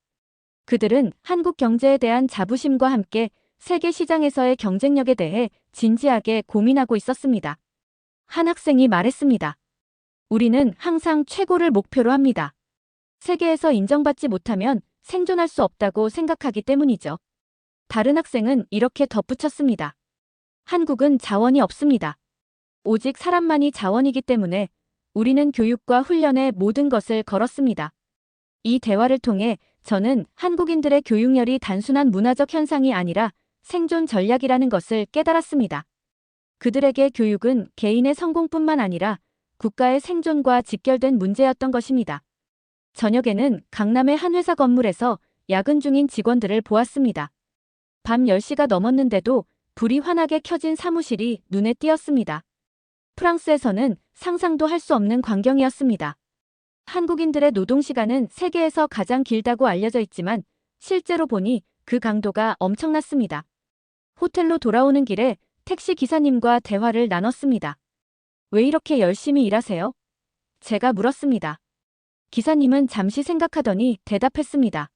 그들은 한국 경제에 대한 자부심과 함께 세계 시장에서의 경쟁력에 대해 진지하게 고민하고 있었습니다. 한 학생이 말했습니다. 우리는 항상 최고를 목표로 합니다. 세계에서 인정받지 못하면 생존할 수 없다고 생각하기 때문이죠. 다른 학생은 이렇게 덧붙였습니다. 한국은 자원이 없습니다. 오직 사람만이 자원이기 때문에 우리는 교육과 훈련에 모든 것을 걸었습니다. 이 대화를 통해 저는 한국인들의 교육열이 단순한 문화적 현상이 아니라 생존 전략이라는 것을 깨달았습니다. 그들에게 교육은 개인의 성공뿐만 아니라 국가의 생존과 직결된 문제였던 것입니다. 저녁에는 강남의 한 회사 건물에서 야근 중인 직원들을 보았습니다. 밤 10시가 넘었는데도 불이 환하게 켜진 사무실이 눈에 띄었습니다. 프랑스에서는 상상도 할 수 없는 광경이었습니다. 한국인들의 노동시간은 세계에서 가장 길다고 알려져 있지만 실제로 보니 그 강도가 엄청났습니다. 호텔로 돌아오는 길에 택시 기사님과 대화를 나눴습니다. 왜 이렇게 열심히 일하세요? 제가 물었습니다. 기사님은 잠시 생각하더니 대답했습니다.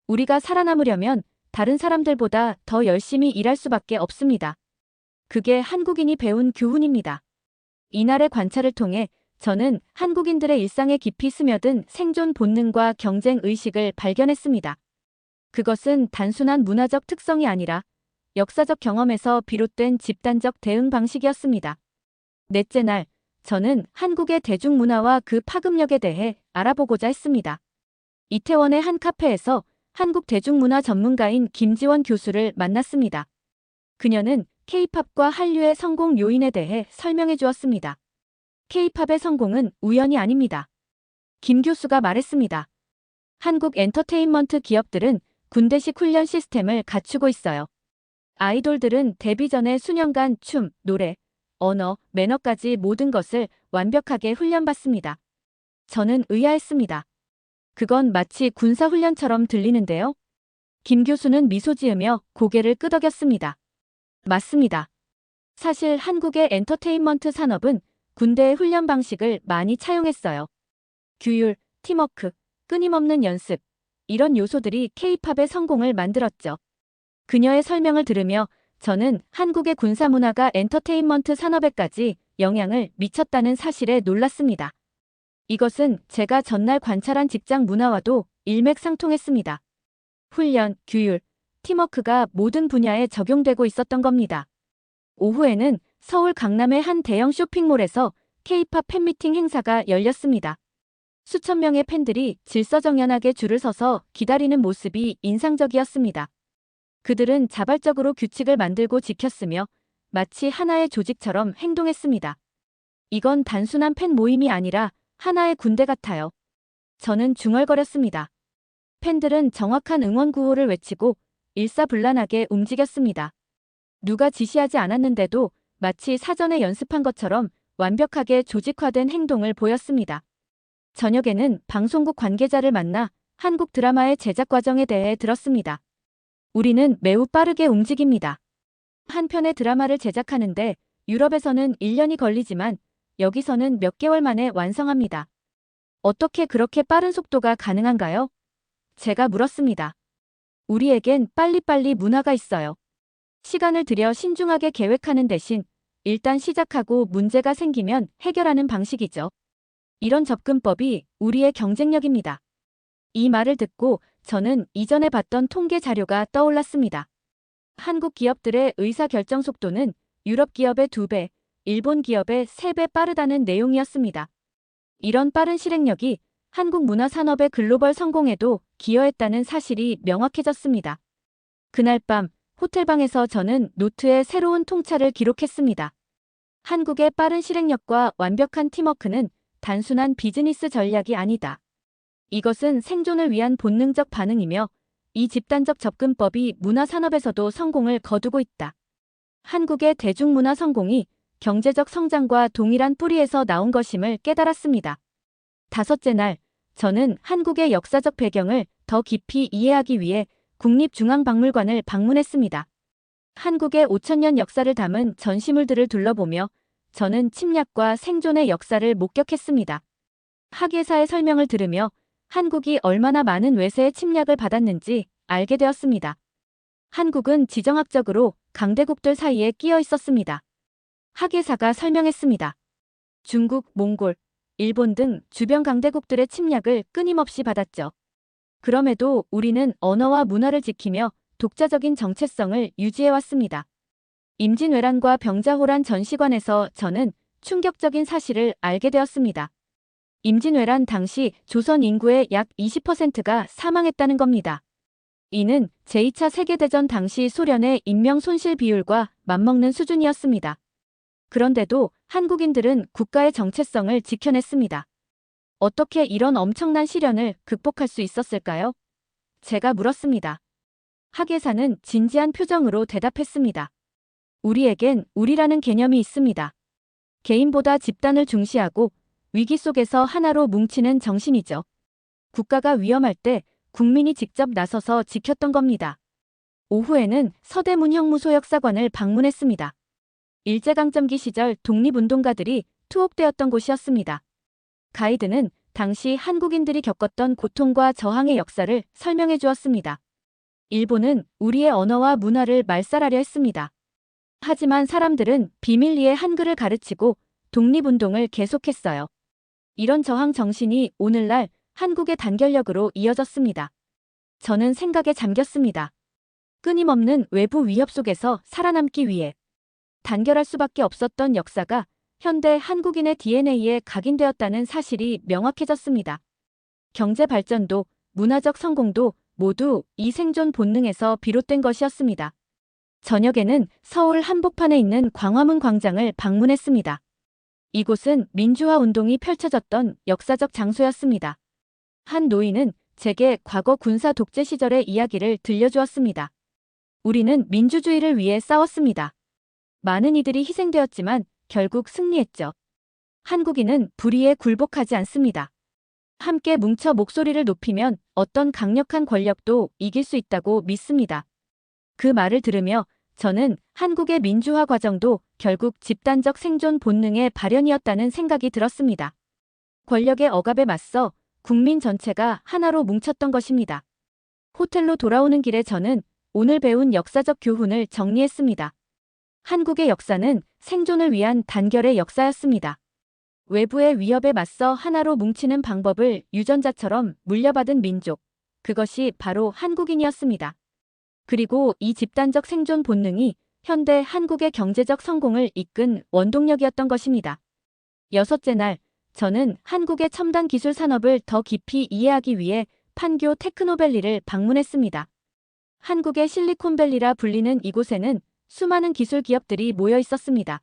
우리가 살아남으려면 다른 사람들보다 더 열심히 일할 수밖에 없습니다. 그게 한국인이 배운 교훈입니다. 이날의 관찰을 통해 저는 한국인들의 일상에 깊이 스며든 생존 본능과 경쟁 의식을 발견했습니다. 그것은 단순한 문화적 특성이 아니라 역사적 경험에서 비롯된 집단적 대응 방식이었습니다. 넷째 날, 저는 한국의 대중문화와 그 파급력에 대해 알아보고자 했습니다. 이태원의 한 카페에서 한국 대중문화 전문가인 김지원 교수를 만났습니다. 그녀는 K-팝과 한류의 성공 요인에 대해 설명해 주었습니다. K-팝의 성공은 우연이 아닙니다. 김 교수가 말했습니다. 한국 엔터테인먼트 기업들은 군대식 훈련 시스템을 갖추고 있어요. 아이돌들은 데뷔 전에 수년간 춤, 노래, 언어, 매너까지 모든 것을 완벽하게 훈련받습니다. 저는 의아했습니다. 그건 마치 군사훈련처럼 들리는데요. 김 교수는 미소 지으며 고개를 끄덕였습니다. 맞습니다. 사실 한국의 엔터테인먼트 산업은 군대의 훈련 방식을 많이 차용했어요. 규율, 팀워크, 끊임없는 연습, 이런 요소들이 K-팝의 성공을 만들었죠. 그녀의 설명을 들으며 저는 한국의 군사 문화가 엔터테인먼트 산업에까지 영향을 미쳤다는 사실에 놀랐습니다. 이것은 제가 전날 관찰한 직장 문화와도 일맥상통했습니다. 훈련, 규율, 팀워크가 모든 분야에 적용되고 있었던 겁니다. 오후에는 서울 강남의 한 대형 쇼핑몰에서 K-팝 팬미팅 행사가 열렸습니다. 수천 명의 팬들이 질서정연하게 줄을 서서 기다리는 모습이 인상적이었습니다. 그들은 자발적으로 규칙을 만들고 지켰으며 마치 하나의 조직처럼 행동했습니다. 이건 단순한 팬 모임이 아니라 하나의 군대 같아요. 저는 중얼거렸습니다. 팬들은 정확한 응원 구호를 외치고 일사불란하게 움직였습니다. 누가 지시하지 않았는데도 마치 사전에 연습한 것처럼 완벽하게 조직화된 행동을 보였습니다. 저녁에는 방송국 관계자를 만나 한국 드라마의 제작 과정에 대해 들었습니다. 우리는 매우 빠르게 움직입니다. 한 편의 드라마를 제작하는데 유럽에서는 1년이 걸리지만 여기서는 몇 개월 만에 완성합니다. 어떻게 그렇게 빠른 속도가 가능한가요? 제가 물었습니다. 우리에겐 빨리빨리 문화가 있어요. 시간을 들여 신중하게 계획하는 대신 일단 시작하고 문제가 생기면 해결하는 방식이죠. 이런 접근법이 우리의 경쟁력입니다. 이 말을 듣고 저는 이전에 봤던 통계 자료가 떠올랐습니다. 한국 기업들의 의사결정 속도는 유럽 기업의 2배, 일본 기업의 3배 빠르다는 내용이었습니다. 이런 빠른 실행력이 한국 문화산업의 글로벌 성공에도 기여했다는 사실이 명확해졌습니다. 그날 밤 호텔방에서 저는 노트에 새로운 통찰을 기록했습니다. 한국의 빠른 실행력과 완벽한 팀워크는 단순한 비즈니스 전략이 아니다. 이것은 생존을 위한 본능적 반응이며 이 집단적 접근법이 문화산업에서도 성공을 거두고 있다. 한국의 대중문화 성공이 경제적 성장과 동일한 뿌리에서 나온 것임을 깨달았습니다. 다섯째 날, 저는 한국의 역사적 배경을 더 깊이 이해하기 위해 국립중앙박물관을 방문했습니다. 한국의 5,000년 역사를 담은 전시물들을 둘러보며 저는 침략과 생존의 역사를 목격했습니다. 학예사의 설명을 들으며 한국이 얼마나 많은 외세의 침략을 받았는지 알게 되었습니다. 한국은 지정학적으로 강대국들 사이에 끼어 있었습니다. 학예사가 설명했습니다. 중국, 몽골, 일본 등 주변 강대국들의 침략을 끊임없이 받았죠. 그럼에도 우리는 언어와 문화를 지키며 독자적인 정체성을 유지해왔습니다. 임진왜란과 병자호란 전시관에서 저는 충격적인 사실을 알게 되었습니다. 임진왜란 당시 조선 인구의 약 20%가 사망했다는 겁니다. 이는 제2차 세계대전 당시 소련의 인명 손실 비율과 맞먹는 수준이었습니다. 그런데도 한국인들은 국가의 정체성을 지켜냈습니다. 어떻게 이런 엄청난 시련을 극복할 수 있었을까요? 제가 물었습니다. 학예사는 진지한 표정으로 대답했습니다. 우리에겐 우리라는 개념이 있습니다. 개인보다 집단을 중시하고 위기 속에서 하나로 뭉치는 정신이죠. 국가가 위험할 때 국민이 직접 나서서 지켰던 겁니다. 오후에는 서대문 형무소 역사관을 방문했습니다. 일제강점기 시절 독립운동가들이 투옥되었던 곳이었습니다. 가이드는 당시 한국인들이 겪었던 고통과 저항의 역사를 설명해 주었습니다. 일본은 우리의 언어와 문화를 말살하려 했습니다. 하지만 사람들은 비밀리에 한글을 가르치고 독립운동을 계속했어요. 이런 저항 정신이 오늘날 한국의 단결력으로 이어졌습니다. 저는 생각에 잠겼습니다. 끊임없는 외부 위협 속에서 살아남기 위해 단결할 수밖에 없었던 역사가 현대 한국인의 DNA에 각인되었다는 사실이 명확해졌습니다. 경제 발전도 문화적 성공도 모두 이 생존 본능에서 비롯된 것이었습니다. 저녁에는 서울 한복판에 있는 광화문 광장을 방문했습니다. 이곳은 민주화 운동이 펼쳐졌던 역사적 장소였습니다. 한 노인은 제게 과거 군사 독재 시절의 이야기를 들려주었습니다. 우리는 민주주의를 위해 싸웠습니다. 많은 이들이 희생되었지만 결국 승리했죠. 한국인은 불의에 굴복하지 않습니다. 함께 뭉쳐 목소리를 높이면 어떤 강력한 권력도 이길 수 있다고 믿습니다. 그 말을 들으며 저는 한국의 민주화 과정도 결국 집단적 생존 본능의 발현이었다는 생각이 들었습니다. 권력의 억압에 맞서 국민 전체가 하나로 뭉쳤던 것입니다. 호텔로 돌아오는 길에 저는 오늘 배운 역사적 교훈을 정리했습니다. 한국의 역사는 생존을 위한 단결의 역사였습니다. 외부의 위협에 맞서 하나로 뭉치는 방법을 유전자처럼 물려받은 민족, 그것이 바로 한국인이었습니다. 그리고 이 집단적 생존 본능이 현대 한국의 경제적 성공을 이끈 원동력이었던 것입니다. 여섯째 날, 저는 한국의 첨단 기술 산업을 더 깊이 이해하기 위해 판교 테크노밸리를 방문했습니다. 한국의 실리콘밸리라 불리는 이곳에는 수많은 기술 기업들이 모여 있었습니다.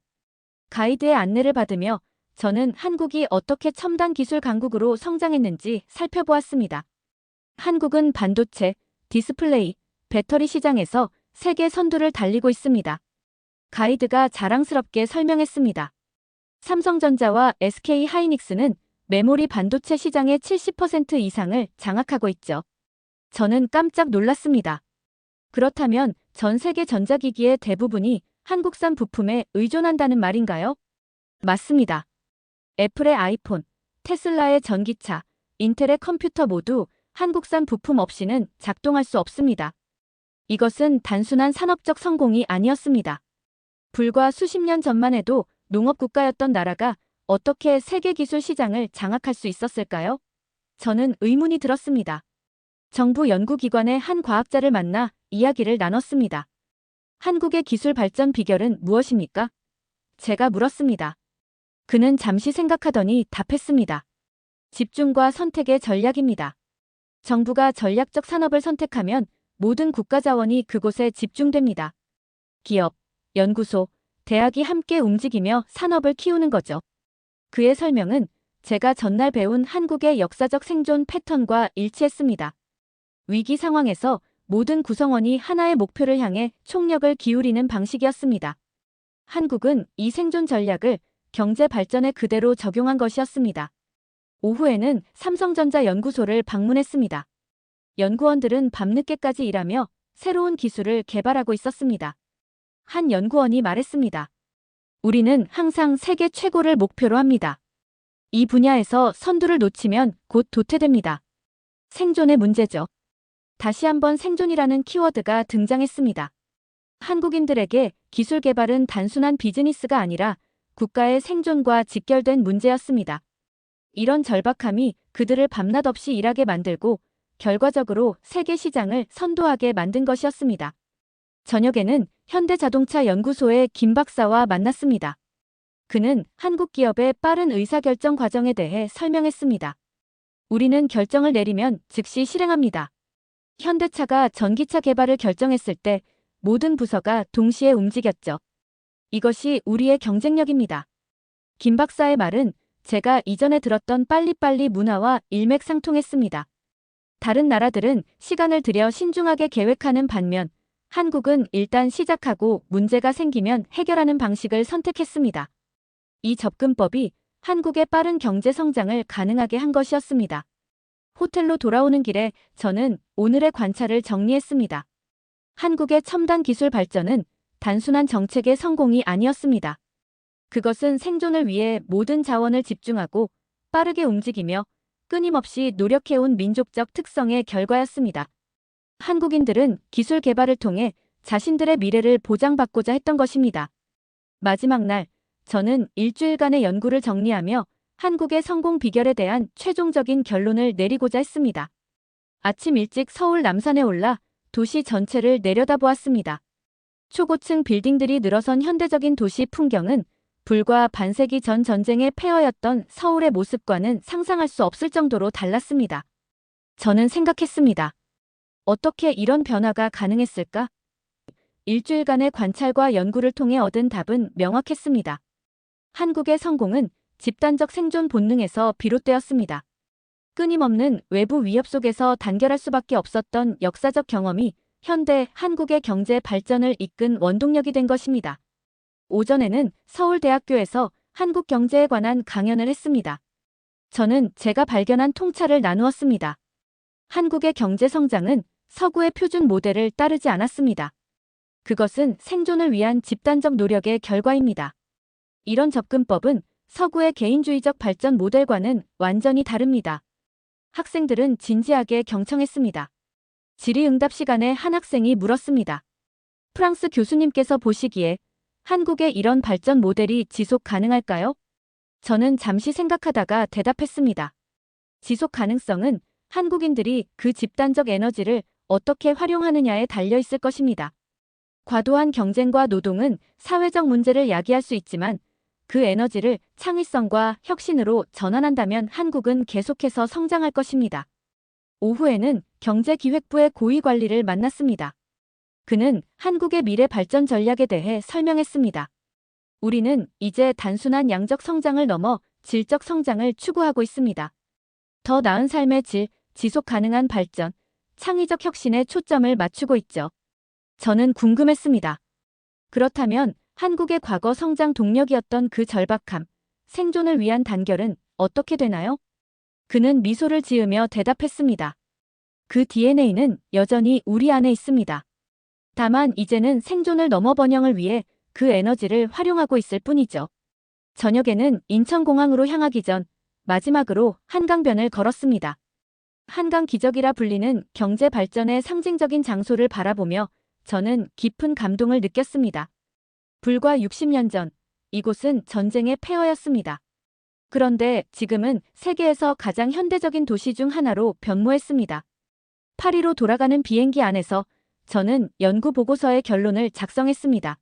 가이드의 안내를 받으며 저는 한국이 어떻게 첨단 기술 강국으로 성장했는지 살펴보았습니다. 한국은 반도체, 디스플레이, 배터리 시장에서 세계 선두를 달리고 있습니다. 가이드가 자랑스럽게 설명했습니다. 삼성전자와 SK하이닉스는 메모리 반도체 시장의 70% 이상을 장악하고 있죠. 저는 깜짝 놀랐습니다. 그렇다면 전 세계 전자기기의 대부분이 한국산 부품에 의존한다는 말인가요? 맞습니다. 애플의 아이폰, 테슬라의 전기차, 인텔의 컴퓨터 모두 한국산 부품 없이는 작동할 수 없습니다. 이것은 단순한 산업적 성공이 아니었습니다. 불과 수십 년 전만 해도 농업국가였던 나라가 어떻게 세계 기술 시장을 장악할 수 있었을까요? 저는 의문이 들었습니다. 정부 연구기관의 한 과학자를 만나 이야기를 나눴습니다. 한국의 기술 발전 비결은 무엇입니까? 제가 물었습니다. 그는 잠시 생각하더니 답했습니다. 집중과 선택의 전략입니다. 정부가 전략적 산업을 선택하면 모든 국가 자원이 그곳에 집중됩니다. 기업, 연구소, 대학이 함께 움직이며 산업을 키우는 거죠. 그의 설명은 제가 전날 배운 한국의 역사적 생존 패턴과 일치했습니다. 위기 상황에서 모든 구성원이 하나의 목표를 향해 총력을 기울이는 방식이었습니다. 한국은 이 생존 전략을 경제 발전에 그대로 적용한 것이었습니다. 오후에는 삼성전자 연구소를 방문했습니다. 연구원들은 밤늦게까지 일하며 새로운 기술을 개발하고 있었습니다. 한 연구원이 말했습니다. 우리는 항상 세계 최고를 목표로 합니다. 이 분야에서 선두를 놓치면 곧 도태됩니다. 생존의 문제죠. 다시 한번 생존이라는 키워드가 등장했습니다. 한국인들에게 기술 개발은 단순한 비즈니스가 아니라 국가의 생존과 직결된 문제였습니다. 이런 절박함이 그들을 밤낮 없이 일하게 만들고 결과적으로 세계 시장을 선도하게 만든 것이었습니다. 저녁에는 현대자동차 연구소의 김 박사와 만났습니다. 그는 한국 기업의 빠른 의사결정 과정에 대해 설명했습니다. 우리는 결정을 내리면 즉시 실행합니다. 현대차가 전기차 개발을 결정했을 때 모든 부서가 동시에 움직였죠. 이것이 우리의 경쟁력입니다. 김 박사의 말은 제가 이전에 들었던 빨리빨리 문화와 일맥상통했습니다. 다른 나라들은 시간을 들여 신중하게 계획하는 반면 한국은 일단 시작하고 문제가 생기면 해결하는 방식을 선택했습니다. 이 접근법이 한국의 빠른 경제 성장을 가능하게 한 것이었습니다. 호텔로 돌아오는 길에 저는 오늘의 관찰을 정리했습니다. 한국의 첨단 기술 발전은 단순한 정책의 성공이 아니었습니다. 그것은 생존을 위해 모든 자원을 집중하고 빠르게 움직이며 끊임없이 노력해온 민족적 특성의 결과였습니다. 한국인들은 기술 개발을 통해 자신들의 미래를 보장받고자 했던 것입니다. 마지막 날, 저는 일주일간의 연구를 정리하며 한국의 성공 비결에 대한 최종적인 결론을 내리고자 했습니다. 아침 일찍 서울 남산에 올라 도시 전체를 내려다보았습니다. 초고층 빌딩들이 늘어선 현대적인 도시 풍경은 불과 반세기 전 전쟁의 폐허였던 서울의 모습과는 상상할 수 없을 정도로 달랐습니다. 저는 생각했습니다. 어떻게 이런 변화가 가능했을까? 일주일간의 관찰과 연구를 통해 얻은 답은 명확했습니다. 한국의 성공은 집단적 생존 본능에서 비롯되었습니다. 끊임없는 외부 위협 속에서 단결할 수밖에 없었던 역사적 경험이 현대 한국의 경제 발전을 이끈 원동력이 된 것입니다. 오전에는 서울대학교에서 한국 경제에 관한 강연을 했습니다. 저는 제가 발견한 통찰을 나누었습니다. 한국의 경제 성장은 서구의 표준 모델을 따르지 않았습니다. 그것은 생존을 위한 집단적 노력의 결과입니다. 이런 접근법은 서구의 개인주의적 발전 모델과는 완전히 다릅니다. 학생들은 진지하게 경청했습니다. 질의응답 시간에 한 학생이 물었습니다. 프랑스 교수님께서 보시기에 한국의 이런 발전 모델이 지속 가능할까요? 저는 잠시 생각하다가 대답했습니다. 지속 가능성은 한국인들이 그 집단적 에너지를 어떻게 활용하느냐에 달려 있을 것입니다. 과도한 경쟁과 노동은 사회적 문제를 야기할 수 있지만 그 에너지를 창의성과 혁신으로 전환한다면 한국은 계속해서 성장할 것입니다. 오후에는 경제기획부의 고위관리를 만났습니다. 그는 한국의 미래 발전 전략에 대해 설명했습니다. 우리는 이제 단순한 양적 성장을 넘어 질적 성장을 추구하고 있습니다. 더 나은 삶의 질, 지속 가능한 발전, 창의적 혁신에 초점을 맞추고 있죠. 저는 궁금했습니다. 그렇다면 한국의 과거 성장 동력이었던 그 절박함, 생존을 위한 단결은 어떻게 되나요? 그는 미소를 지으며 대답했습니다. 그 DNA는 여전히 우리 안에 있습니다. 다만 이제는 생존을 넘어 번영을 위해 그 에너지를 활용하고 있을 뿐이죠. 저녁에는 인천공항으로 향하기 전 마지막으로 한강변을 걸었습니다. 한강 기적이라 불리는 경제 발전의 상징적인 장소를 바라보며 저는 깊은 감동을 느꼈습니다. 불과 60년 전, 이곳은 전쟁의 폐허였습니다. 그런데 지금은 세계에서 가장 현대적인 도시 중 하나로 변모했습니다. 파리로 돌아가는 비행기 안에서 저는 연구 보고서의 결론을 작성했습니다.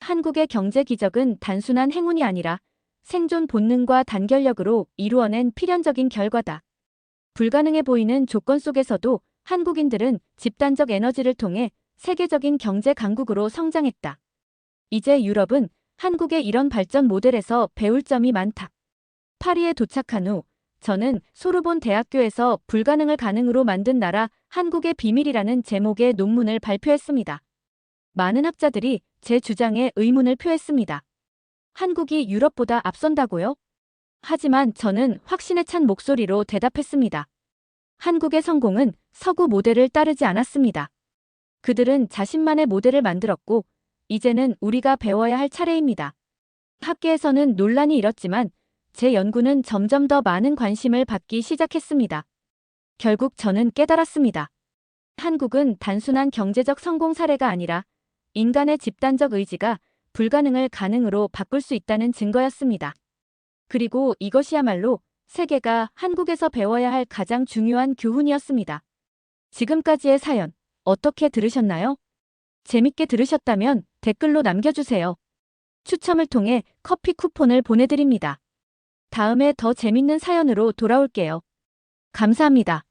한국의 경제 기적은 단순한 행운이 아니라 생존 본능과 단결력으로 이루어낸 필연적인 결과다. 불가능해 보이는 조건 속에서도 한국인들은 집단적 에너지를 통해 세계적인 경제 강국으로 성장했다. 이제 유럽은 한국의 이런 발전 모델에서 배울 점이 많다. 파리에 도착한 후 저는 소르본 대학교에서 불가능을 가능으로 만든 나라 한국의 비밀이라는 제목의 논문을 발표했습니다. 많은 학자들이 제 주장에 의문을 표했습니다. 한국이 유럽보다 앞선다고요? 하지만 저는 확신에 찬 목소리로 대답했습니다. 한국의 성공은 서구 모델을 따르지 않았습니다. 그들은 자신만의 모델을 만들었고 이제는 우리가 배워야 할 차례입니다. 학계에서는 논란이 일었지만 제 연구는 점점 더 많은 관심을 받기 시작했습니다. 결국 저는 깨달았습니다. 한국은 단순한 경제적 성공 사례가 아니라 인간의 집단적 의지가 불가능을 가능으로 바꿀 수 있다는 증거였습니다. 그리고 이것이야말로 세계가 한국에서 배워야 할 가장 중요한 교훈이었습니다. 지금까지의 사연 어떻게 들으셨나요? 재밌게 들으셨다면 댓글로 남겨주세요. 추첨을 통해 커피 쿠폰을 보내드립니다. 다음에 더 재밌는 사연으로 돌아올게요. 감사합니다.